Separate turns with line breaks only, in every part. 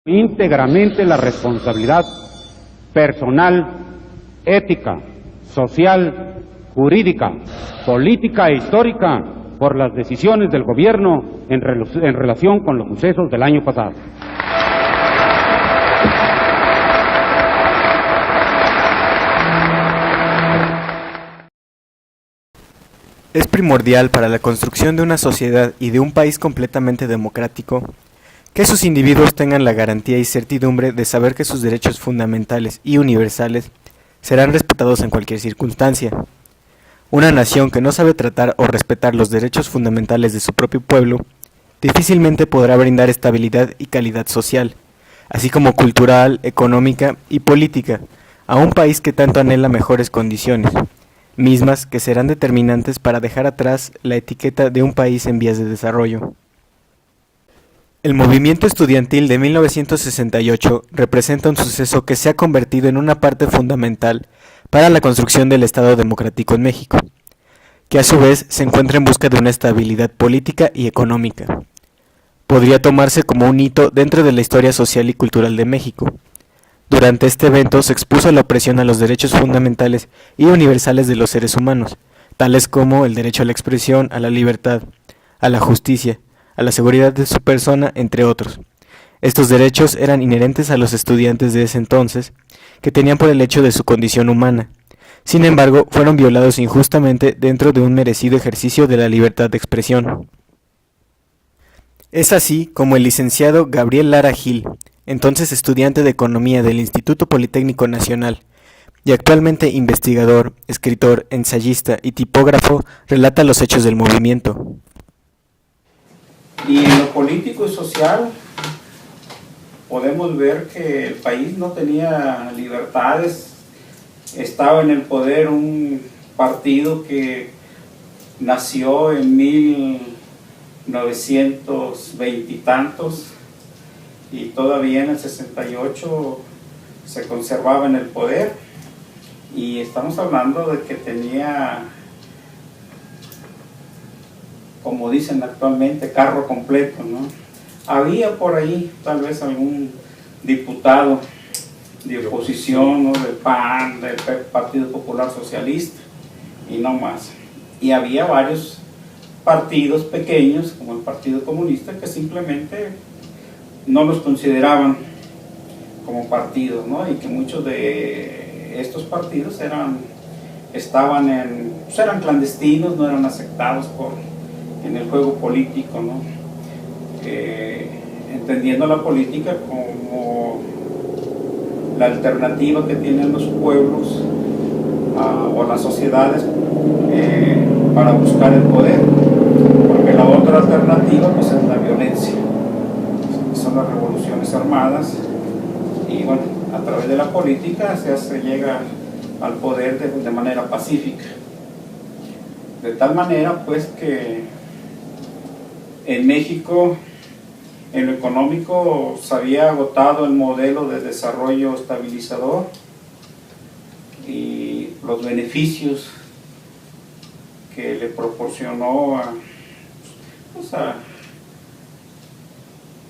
íntegramente la responsabilidad personal, ética, social, jurídica, política e histórica por las decisiones del gobierno en relación con los sucesos del año pasado.
Es primordial para la construcción de una sociedad y de un país completamente democrático que sus individuos tengan la garantía y certidumbre de saber que sus derechos fundamentales y universales serán respetados en cualquier circunstancia. Una nación que no sabe tratar o respetar los derechos fundamentales de su propio pueblo difícilmente podrá brindar estabilidad y calidad social, así como cultural, económica y política, a un país que tanto anhela mejores condiciones, mismas que serán determinantes para dejar atrás la etiqueta de un país en vías de desarrollo. El movimiento estudiantil de 1968 representa un suceso que se ha convertido en una parte fundamental para la construcción del Estado democrático en México, que a su vez se encuentra en busca de una estabilidad política y económica. Podría tomarse como un hito dentro de la historia social y cultural de México. Durante este evento se expuso la opresión a los derechos fundamentales y universales de los seres humanos, tales como el derecho a la expresión, a la libertad, a la justicia, a la seguridad de su persona, entre otros. Estos derechos eran inherentes a los estudiantes de ese entonces, que tenían por el hecho de su condición humana. Sin embargo, fueron violados injustamente dentro de un merecido ejercicio de la libertad de expresión. Es así como el licenciado Gabriel Lara Gil, entonces estudiante de Economía del Instituto Politécnico Nacional, y actualmente investigador, escritor, ensayista y tipógrafo, relata los hechos del movimiento.
Y en lo político y social podemos ver que el país no tenía libertades, estaba en el poder un partido que nació en 1920 y tantos, y todavía en el 68 se conservaba en el poder, y estamos hablando de que tenía, como dicen actualmente, carro completo, ¿no? Había por ahí tal vez algún diputado de oposición, ¿no?, del PAN, del Partido Popular Socialista, y no más. Y había varios partidos pequeños, como el Partido Comunista, que simplemente no los consideraban como partidos, ¿no? Y que muchos de estos partidos eran clandestinos, no eran aceptados en el juego político, ¿no? Entendiendo la política como la alternativa que tienen los pueblos o las sociedades para buscar el poder, porque la otra alternativa pues es la violencia, son las revoluciones armadas, y bueno, a través de la política se llega al poder de manera pacífica, de tal manera pues que en México, en lo económico, se había agotado el modelo de desarrollo estabilizador y los beneficios que le proporcionó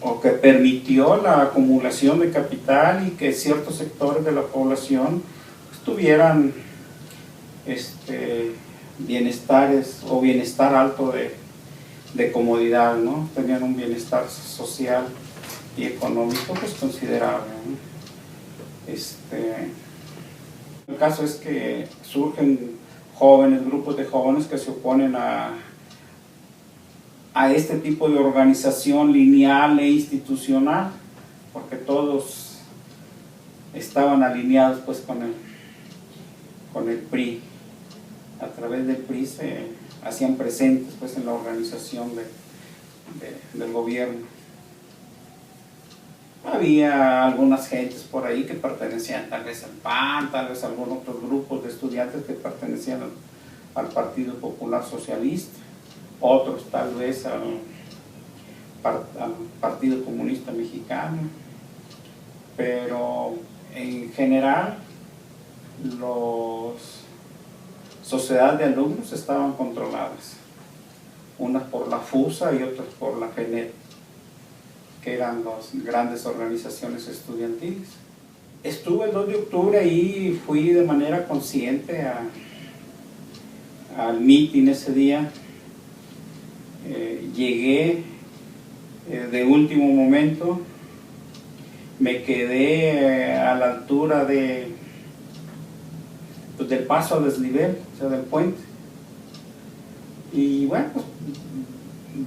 o que permitió la acumulación de capital, y que ciertos sectores de la población tuvieran bienestares o bienestar alto de comodidad, ¿no? Tenían un bienestar social y económico pues considerable, ¿no? El caso es que surgen grupos de jóvenes que se oponen a este tipo de organización lineal e institucional, porque todos estaban alineados pues con el PRI. A través del PRI se hacían presentes pues en la organización del gobierno. Había algunas gentes por ahí que pertenecían tal vez al PAN, tal vez a algunos otros grupos de estudiantes que pertenecían al Partido Popular Socialista, otros tal vez al Partido Comunista Mexicano, pero en general las sociedades de alumnos estaban controladas, unas por la FUSA y otras por la FENET. que eran las grandes organizaciones estudiantiles. Estuve el 2 de octubre y fui de manera consciente al meeting ese día. Llegué de último momento, me quedé a la altura del paso a desnivel, o sea, del puente. Y bueno, pues,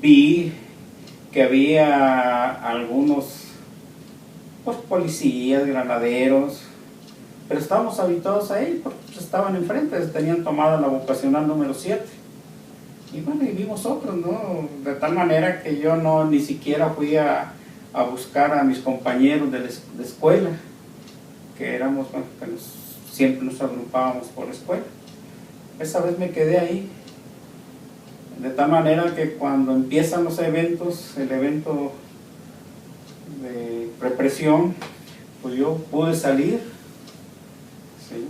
vi que había algunos policías, granaderos, pero estábamos habituados a ellos porque estaban enfrente, tenían tomada la vocacional número 7. Y bueno, y vimos otros, ¿no? De tal manera que yo ni siquiera fui a buscar a mis compañeros de escuela, que éramos, bueno, que siempre nos agrupábamos por escuela. Esa vez me quedé ahí, de tal manera que cuando empiezan los eventos, el evento de represión, pues yo pude salir, ¿sí?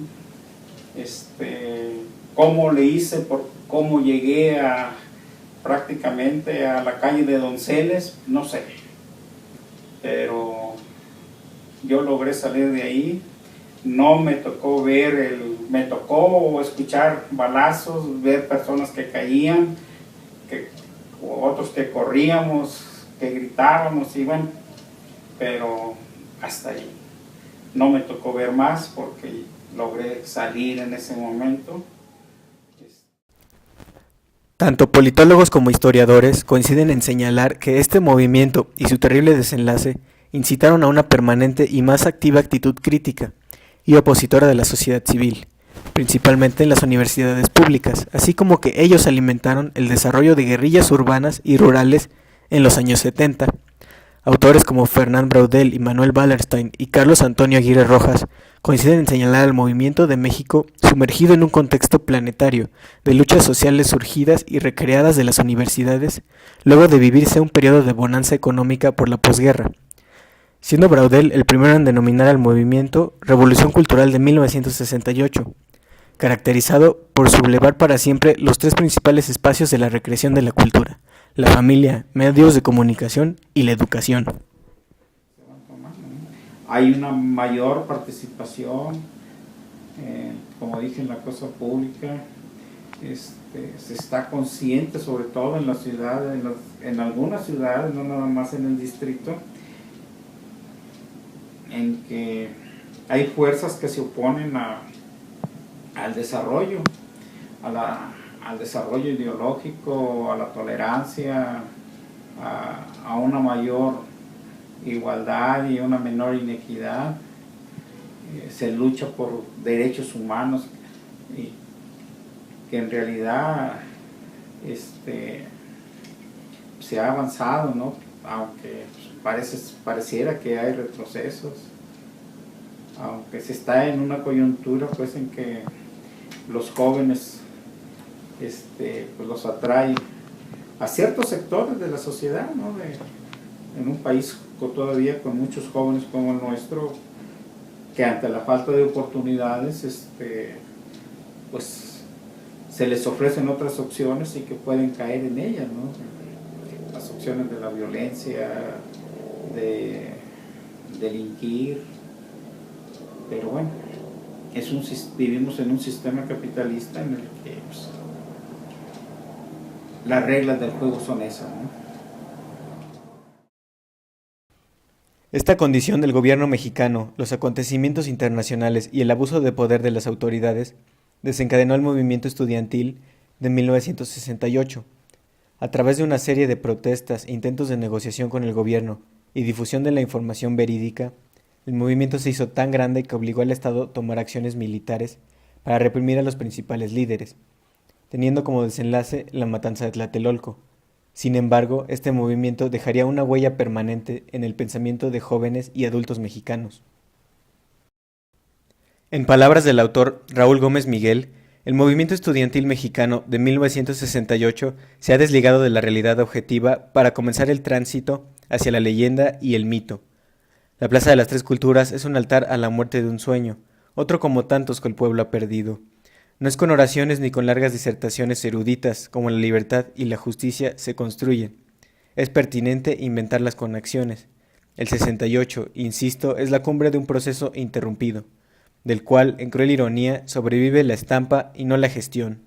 ¿Cómo le hice? ¿Cómo llegué prácticamente a la calle de Donceles? No sé, pero yo logré salir de ahí. No me tocó me tocó escuchar balazos, ver personas que caían, otros que corríamos, que gritábamos, y bueno, pero hasta ahí. No me tocó ver más porque logré salir en ese momento.
Tanto politólogos como historiadores coinciden en señalar que este movimiento y su terrible desenlace incitaron a una permanente y más activa actitud crítica y opositora de la sociedad civil, principalmente en las universidades públicas, así como que ellos alimentaron el desarrollo de guerrillas urbanas y rurales en los años 70. Autores como Fernand Braudel y Manuel Wallerstein y Carlos Antonio Aguirre Rojas coinciden en señalar al movimiento de México sumergido en un contexto planetario de luchas sociales surgidas y recreadas de las universidades, luego de vivirse un periodo de bonanza económica por la posguerra, siendo Braudel el primero en denominar al movimiento Revolución Cultural de 1968, caracterizado por sublevar para siempre los tres principales espacios de la recreación de la cultura: la familia, medios de comunicación y la educación.
Hay una mayor participación, como dije, en la cosa pública. Se está consciente, sobre todo en la ciudad, en algunas ciudades, no nada más en el distrito, en que hay fuerzas que se oponen al desarrollo, al desarrollo ideológico, a la tolerancia, a una mayor igualdad y una menor inequidad. Se lucha por derechos humanos, y que en realidad se ha avanzado, ¿no? Aunque pareciera que hay retrocesos, aunque se está en una coyuntura pues en que los jóvenes pues los atrae a ciertos sectores de la sociedad, ¿no? En un país todavía con muchos jóvenes como el nuestro, que ante la falta de oportunidades pues se les ofrecen otras opciones y que pueden caer en ellas, ¿no? Las opciones de la violencia, de delinquir. Pero bueno, vivimos en un sistema capitalista en el que pues, las reglas del juego son esas, ¿no?
Esta condición del gobierno mexicano, los acontecimientos internacionales y el abuso de poder de las autoridades desencadenó el movimiento estudiantil de 1968. A través de una serie de protestas e intentos de negociación con el gobierno y difusión de la información verídica, el movimiento se hizo tan grande que obligó al Estado a tomar acciones militares para reprimir a los principales líderes, teniendo como desenlace la matanza de Tlatelolco. Sin embargo, este movimiento dejaría una huella permanente en el pensamiento de jóvenes y adultos mexicanos. En palabras del autor Raúl Gómez Miguel, el movimiento estudiantil mexicano de 1968 se ha desligado de la realidad objetiva para comenzar el tránsito hacia la leyenda y el mito. La Plaza de las Tres Culturas es un altar a la muerte de un sueño, otro como tantos que el pueblo ha perdido. No es con oraciones ni con largas disertaciones eruditas como la libertad y la justicia se construyen. Es pertinente inventarlas con acciones, El 68, insisto, es la cumbre de un proceso interrumpido, del cual, en cruel ironía, sobrevive la estampa y no la gestión.